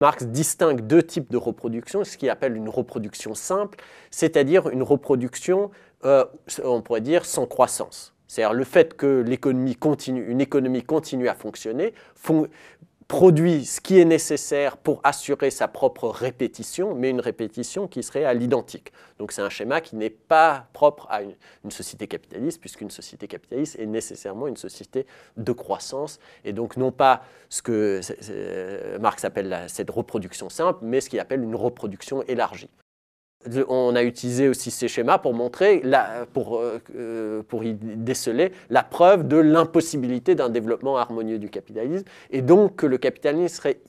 Marx distingue deux types de reproduction, ce qu'il appelle une reproduction simple, c'est-à-dire une reproduction, on pourrait dire, sans croissance. C'est-à-dire le fait que une économie continue à fonctionner, produit ce qui est nécessaire pour assurer sa propre répétition, mais une répétition qui serait à l'identique. Donc c'est un schéma qui n'est pas propre à une société capitaliste, puisqu'une société capitaliste est nécessairement une société de croissance, et donc non pas ce que Marx appelle cette reproduction simple, mais ce qu'il appelle une reproduction élargie. On a utilisé aussi ces schémas pour montrer, pour y déceler la preuve de l'impossibilité d'un développement harmonieux du capitalisme, et donc que le capitalisme serait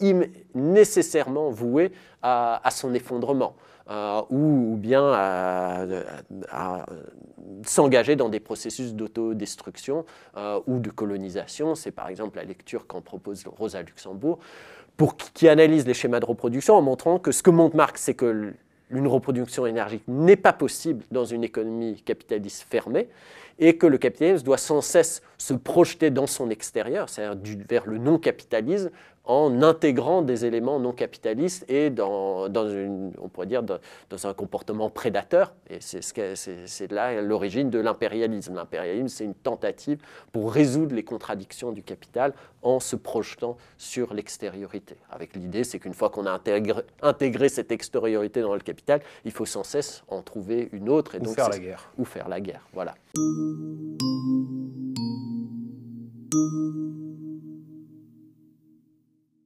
nécessairement voué à son effondrement, ou bien à s'engager dans des processus d'autodestruction ou de colonisation. C'est par exemple la lecture qu'en propose Rosa Luxembourg, qui analyse les schémas de reproduction en montrant que ce que montre Marx, c'est que une reproduction énergique n'est pas possible dans une économie capitaliste fermée, et que le capitalisme doit sans cesse se projeter dans son extérieur, c'est-à-dire vers le non-capitalisme, en intégrant des éléments non capitalistes et on pourrait dire dans un comportement prédateur. Et c'est là l'origine de l'impérialisme. L'impérialisme, c'est une tentative pour résoudre les contradictions du capital en se projetant sur l'extériorité. Avec l'idée, c'est qu'une fois qu'on a intégré cette extériorité dans le capital, il faut sans cesse en trouver une autre. Et ou donc faire la guerre. Ou faire la guerre, voilà.